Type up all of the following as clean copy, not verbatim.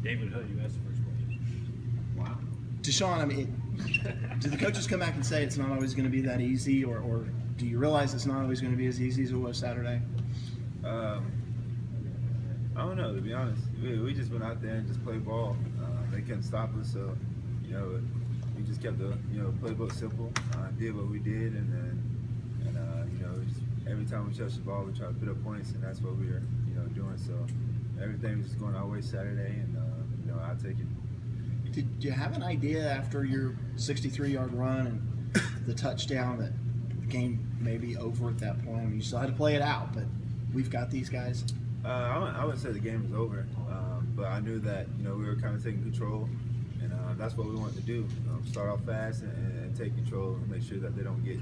David Hood, you asked the first question. Wow. Deshaun, I mean, do the coaches come back and say it's not always going to be that easy, or do you realize it's not always going to be as easy as it was Saturday? I don't know, to be honest. We just went out there and just played ball. They couldn't stop us, so we just kept the playbook simple. Did what we did, and just every time we touched the ball, we tried to put up points, and that's what we were doing. So everything was just going our way Saturday, and I'll take it. Did you have an idea after your 63-yard run and the touchdown that the game may be over at that point? I mean, you still had to play it out, but we've got these guys. I wouldn't say the game was over, but I knew that we were kind of taking control, and that's what we wanted to do. Start off fast and take control and make sure that they don't get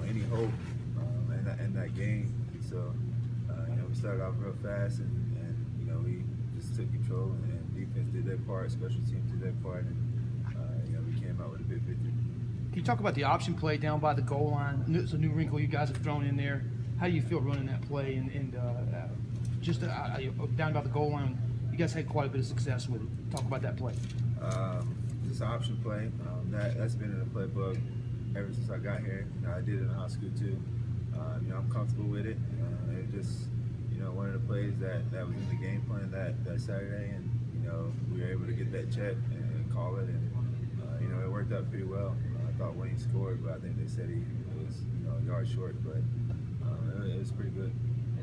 any hope in that game. So we started off real fast, and we just took control, and defense did their part, special teams did their part, and we came out with a big victory. Can you talk about the option play down by the goal line? It's a new wrinkle you guys have thrown in there. How do you feel running that play and just down by the goal line? You guys had quite a bit of success with it. Talk about that play. Just an option play. That's been in the playbook ever since I got here. I did it in high school too. I'm comfortable with it. It just one of the plays that was in the game plan that Saturday, and we were able to get that check and call it, and it worked out pretty well. I thought Wayne scored, but I think they said he was a yard short, but it was pretty good.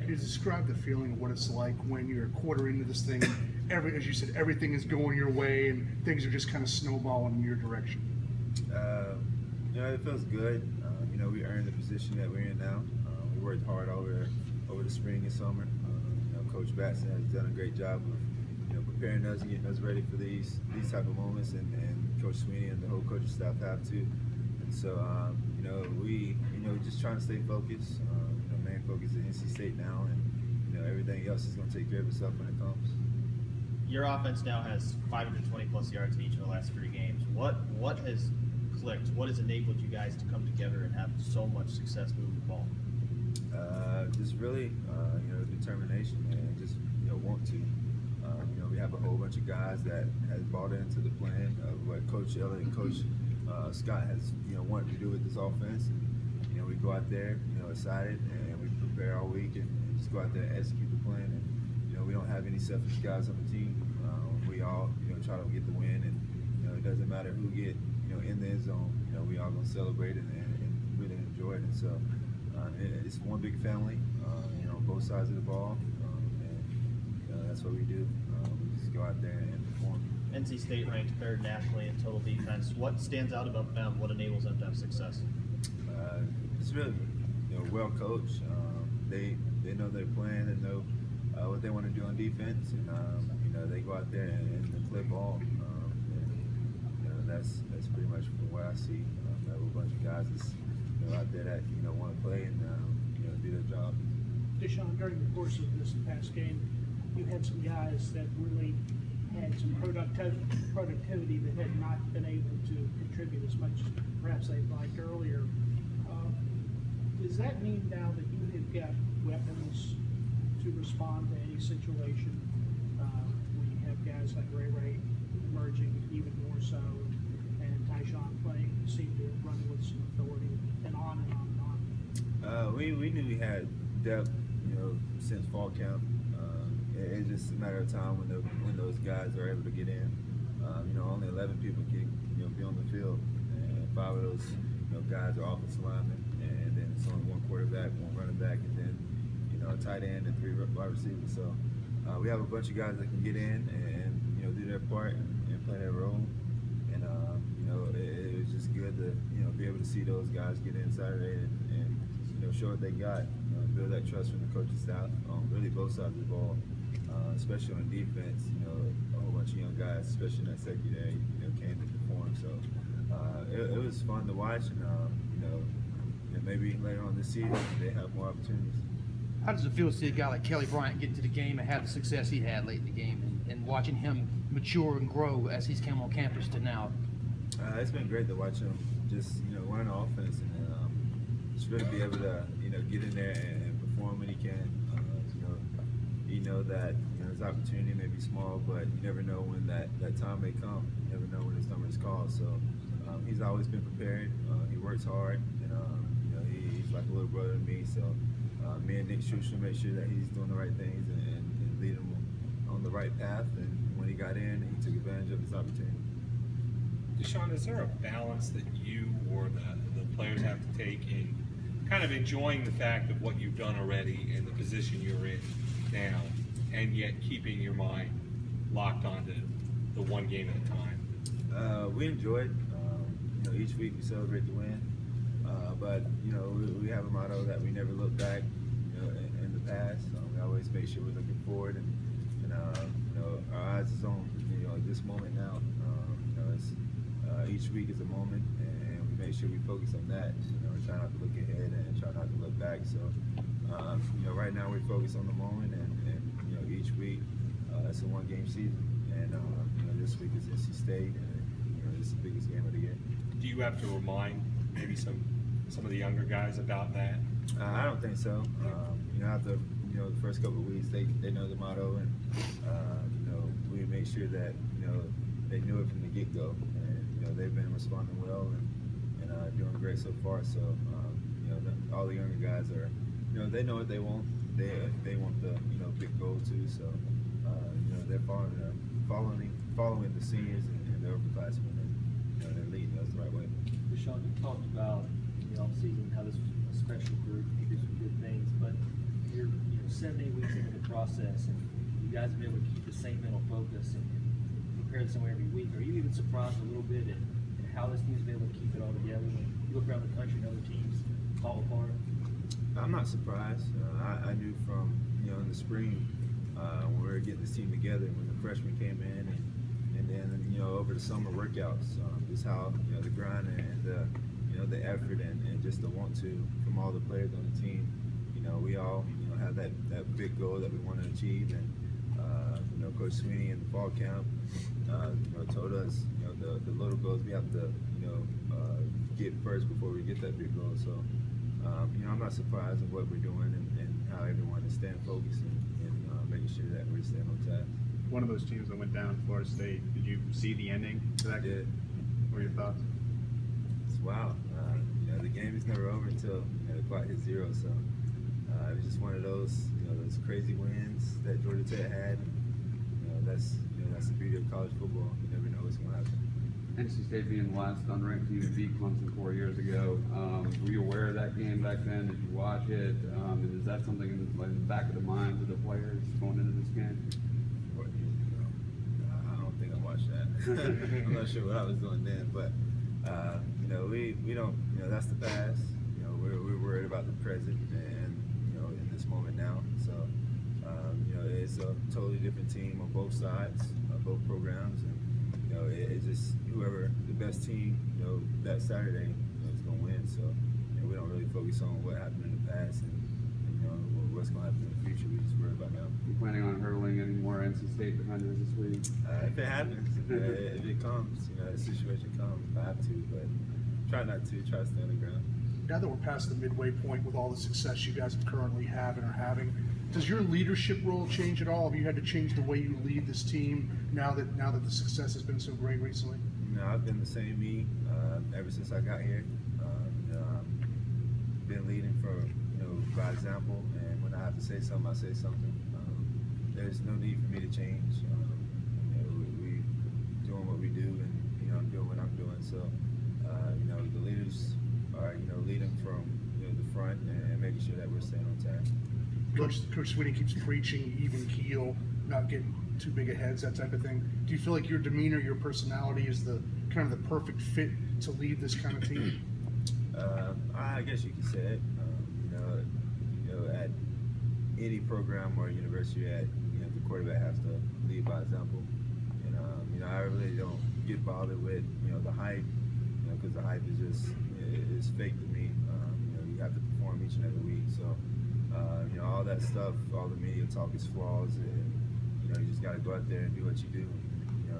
Can you describe the feeling of what it's like when you're a quarter into this thing, as you said, everything is going your way and things are just kind of snowballing in your direction? It feels good. We earned the position that we're in now. We worked hard over the spring and summer. Coach Batson has done a great job of preparing us and getting us ready for these type of moments, and Coach Sweeney and the whole coaching staff have too. And so we just trying to stay focused. Main focus is NC State now, and everything else is going to take care of itself when it comes. Your offense now has 520 plus yards in each of the last 3 games. What has clicked? What has enabled you guys to come together and have so much success moving the ball? Just really, determination and just want to. We have a whole bunch of guys that has bought into the plan of what Coach Elliott and Coach Scott has wanted to do with this offense. And we go out there, excited, and we prepare all week and just go out there and execute the plan. And we don't have any selfish guys on the team. We all try to get the win, and it doesn't matter who get in the end zone. We all gonna celebrate it and really enjoy it. And so it's one big family, on both sides of the ball, and that's what we do. We just go out there and perform. NC State ranked 3rd nationally in total defense. What stands out about them? What enables them to have success? It's really well coached. They know their plan and know what they want to do on defense, and they go out there and play ball. That's pretty much from what I see. We have a bunch of guys that's out there that want to play and do their job. Deshaun, during the course of this past game, you had some guys that really had some productivity that had not been able to contribute as much as perhaps they'd liked earlier. Does that mean now that you have got weapons to respond to any situation when you have guys like Ray emerging even more so, and Tyjon playing seem to run with some authority, and on and on and on? We knew we had depth, since fall camp. It's just a matter of time when those guys are able to get in. Only 11 people can be on the field, and 5 of those guys are offensive linemen, and then it's only 1 quarterback, 1 running back, and then a tight end and 3 wide receivers. So we have a bunch of guys that can get in and do their part and play their role. And it was just good to be able to see those guys get in Saturday and show what they got, build that trust from the coaching staff on really both sides of the ball, especially on defense. A whole bunch of young guys, especially in that secondary, came to perform. So it was fun to watch, and maybe later on this season they have more opportunities. How does it feel to see a guy like Kelly Bryant get into the game and have the success he had late in the game, and watching him mature and grow as he's come on campus to now? It's been great to watch him just learn the offense and just really be able to get in there and perform when he can. That his opportunity may be small, but you never know when that time may come. You never know when his number is called. So he's always been prepared. He works hard, and you know, he's like a little brother to me. So me and Nick Schuster make sure that he's doing the right things and lead him on the right path. And when he got in, he took advantage of his opportunity. Deshaun, is there a balance that you or the players have to take in kind of enjoying the fact of what you've done already and the position you're in now, and yet keeping your mind locked onto the one game at a time? We enjoy it. You know, each week we celebrate the win, but you know, we have a motto that we never look back. You know, in the past, we always make sure we're looking forward, and you know, our eyes is on this moment now. You know, it's each week is a moment, and we make sure we focus on that. You know, try not to look ahead and try not to look back. So, you know, right now we focus on the moment, and you know, each week it's a one-game season, and you know, this week is NC State, and you know, it's the biggest game of the year. Do you have to remind maybe some of the younger guys about that? I don't think so. You know, after the first couple of weeks, they know the motto, and you know, we make sure that they knew it from the get-go, and you know, they've been responding well and doing great so far. So you know, all the younger guys are, you know, they know what they want. They want the big goal too. So you know, they're following the seniors and the upperclassmen, and you know, they're leading us the right way. Deshaun, you talked about in the offseason how this was a special group, you did some good things, but you're 7, 8 weeks into the process, and you guys have been able to keep the same mental focus and prepare the same way every week. Are you even surprised a little bit at how this team's been able to keep it all together when you look around the country and other teams fall apart? I'm not surprised. I knew from in the spring when we were getting this team together, when the freshmen came in, and then over the summer workouts, just how the grind and the effort and just the want to from all the players on the team. We all have that big goal that we want to achieve, and Coach Sweeney in the fall camp told us the little goals we have to get first before we get that big goal. So I'm not surprised at what we're doing and how everyone is staying focused and making sure that we're staying on task. One of those teams that went down, Florida State, did you see the ending to that game? What were your thoughts? It's wild. The game is never over until the clock hits zero. So it was just one of those those crazy wins that Georgia Tech had. That's the beauty of college football. You never know what's going to happen. NC State being the last unranked team to beat Clemson 4 years ago. Were you aware of that game back then? Did you watch it? And is that something in the back of the minds of the players going into this game? 4 years ago. I don't think I watched that. I'm not sure what I was doing then, but we don't. That's the past. We're worried about the present and in this moment now. So it's a totally different team on both sides, both programs, and it's just whoever the best team that Saturday is going to win. So we don't really focus on what happened in the past and what's going to happen in the future. We just worry about now. You planning on hurdling any more NC State defenders this week? If it happens, if it comes, the situation comes, if I have to, but try not to. Try to stay on the ground. Now that we're past the midway point with all the success you guys currently have and are having, does your leadership role change at all? Have you had to change the way you lead this team now that the success has been so great recently? I've been the same me ever since I got here. Been leading by example, and when I have to say something, I say something. There's no need for me to change. We doing what we do, and I'm doing what I'm doing. So the leaders are leading from the front and making sure that we're staying on task. Coach Sweeney keeps preaching even keel, not getting too big of heads, that type of thing. Do you feel like your demeanor, your personality is the kind of the perfect fit to lead this kind of team? I guess you could say it. At any program or university, the quarterback has to lead by example. And I really don't get bothered with the hype, because the hype is just is fake to me. You have to perform each and every week. So all that stuff, all the media talk is flaws, and you just got to go out there and do what you do.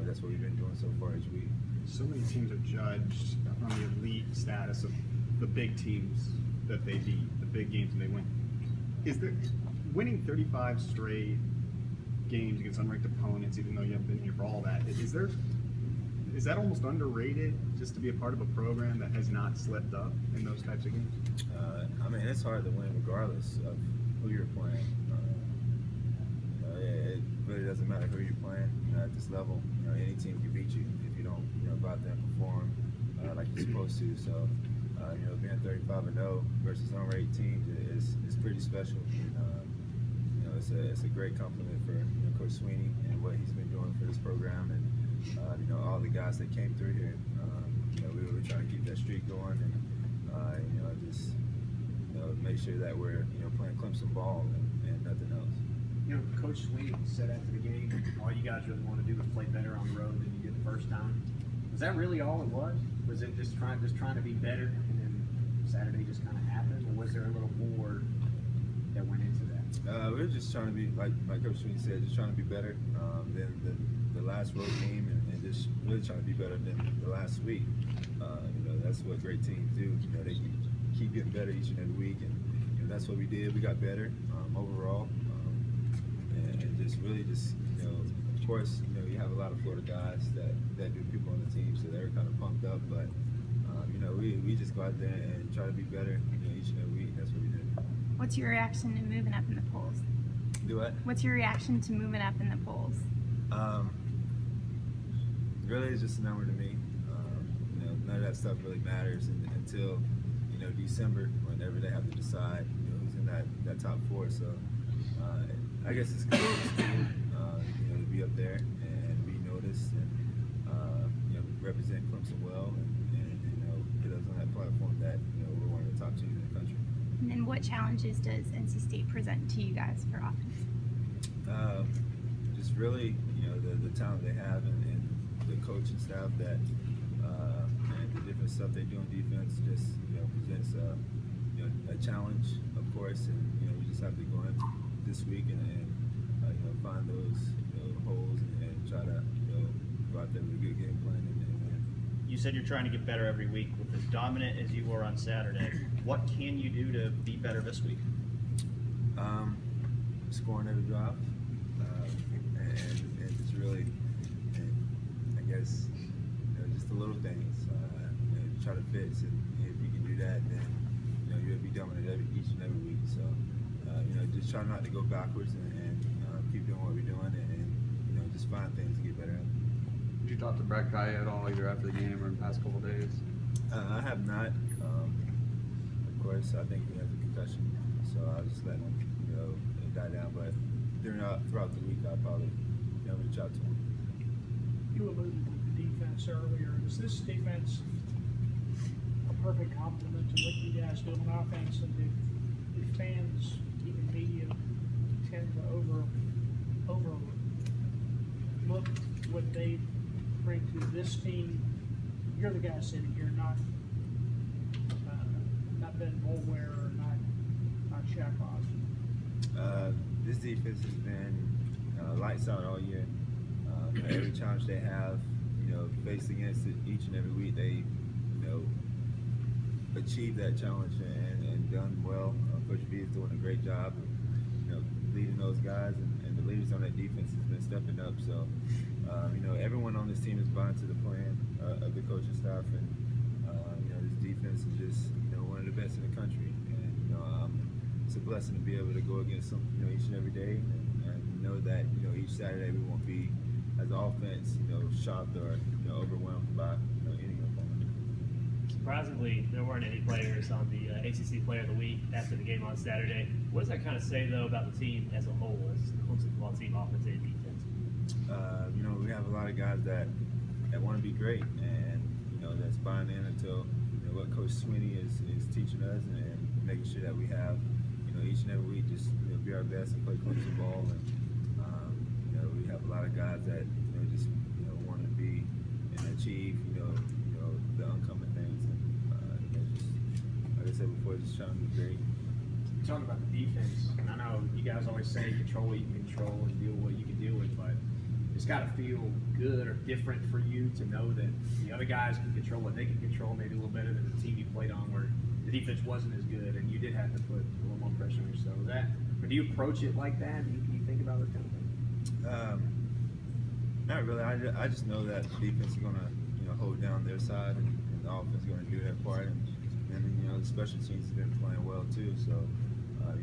That's what we've been doing so far each week. So many teams are judged on the elite status of the big teams that they beat, the big games and they win. Is there winning 35 straight games against unranked opponents, even though you haven't been here for all that. Is that almost underrated, just to be a part of a program that has not slipped up in those types of games? I mean, it's hard to win regardless of who you're playing. It really doesn't matter who you're playing. At this level, any team can beat you if you don't, go out there and perform like you're supposed to. So, being 35-0 versus unranked teams is pretty special. It's a great compliment for Coach Sweeney and what he's been doing for this program, and all the guys that came through here. We were trying to keep that streak going, and just make sure that we're playing Clemson ball and nothing else. Coach Sweeney said after the game, all you guys really want to do is play better on the road than you did the first time. Was that really all it was? Was it just trying to be better, and then Saturday just kind of happened, or was there a little more that went into that? We were just trying to be, like Coach Sweeney said, just trying to be better than the last road game, and just really trying to be better than the last week. That's what great teams do. They keep getting better each and every week, and that's what we did. We got better overall, and just really of course, you have a lot of Florida guys that do people on the team, so they're kind of pumped up, but we just go out there and try to be better each and every week. That's what we did. What's your reaction to moving up in the polls? Do what? What's your reaction to moving up in the polls? Really, it's just a number to me. None of that stuff really matters until December, whenever they have to decide who's in that top four. So I guess it's cool to be up there and be noticed and represent Clemson well and get us on that platform that we're one of the top teams in the country. And then what challenges does NC State present to you guys for offense? Just really, the talent they have and the coaching staff that and the different stuff they do on defense just presents a challenge, of course, and we just have to go in this week and find those holes and try to go out there with a good game plan and win. You said you're trying to get better every week. With as dominant as you were on Saturday, what can you do to be better this week? Scoring every drive, and just really, I guess, just the little things. Try to fix, and if you can do that, then you'll be dominant each and every week. So, just try not to go backwards and keep doing what we're doing, and just find things to get better at. Did you talk to Brett Kaya at all, either after the game or in the past couple of days? I have not. Of course, I think he has a concussion, so I'll just let him, die down. But throughout the week, I'll probably, reach out to him. You alluded to the defense earlier. Is this defense a perfect complement to what you guys do on offense? And do fans, even media, tend to overlook what they bring to this team? You're the guy sitting here, not Ben Boulware or not Shaq Boston. This defense has been lights out all year. Every challenge they have, faced against it each and every week, they, achieved that challenge and done well. Coach B is doing a great job of, leading those guys, and the leaders on that defense has been stepping up. So, everyone on this team is buying to the plan of the coaching staff, and this defense is just, one of the best in the country. And it's a blessing to be able to go against them, each and every day, and know that each Saturday we won't be as offense, shocked or overwhelmed by any opponent. Surprisingly, there weren't any players on the ACC Player of the Week after the game on Saturday. What does that kind of say, though, about the team as a whole, as the Clemson football team, offense and defense? We have a lot of guys that want to be great, and that's buying in until what Coach Sweeney is teaching us, and making sure that we have each and every week just be our best and play Clemson ball. And we have a lot of guys that just want to be and achieve the oncoming things, and just like I said before, just trying to be great. Talking about the defense, and I know you guys always say control what you can control and deal with what you can deal with, but it's got to feel good or different for you to know that the other guys can control what they can control, maybe a little better than the team you played on, where the defense wasn't as good and you did have to put a little more pressure on yourself. Or do you approach it like that? Do you think about this kind of thing? Not really. I just know that the defense is gonna hold down their side, and the offense is gonna do their part, and the special teams has been playing well too. So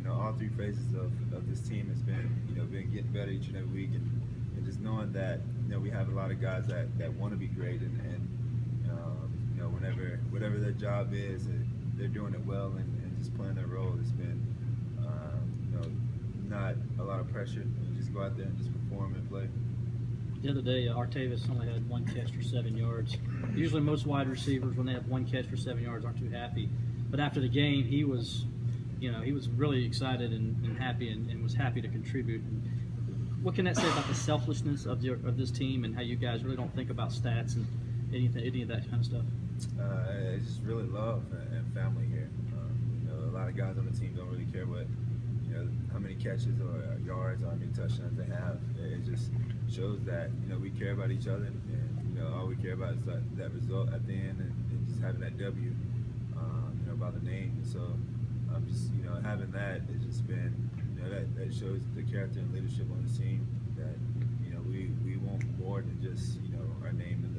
all three phases of this team has been been getting better each and every week, and just knowing that we have a lot of guys that want to be great, and whatever their job is, they're doing it well and just playing their role. It's been not a lot of pressure. You just go out there and just perform and play. The other day, Artavis only had 1 catch for 7 yards. Usually most wide receivers, when they have 1 catch for 7 yards, aren't too happy. But after the game, he was really excited and happy and was happy to contribute. What can that say about the selflessness of this team and how you guys really don't think about stats and any of that kind of stuff? It's just really love and family here. A lot of guys on the team don't really care what how many catches or yards or how many touchdowns they have. It just shows that we care about each other, and all we care about is that result at the end, and just having that W by the name. So just having that has just been that shows the character and leadership on the team, that we want more than just our name in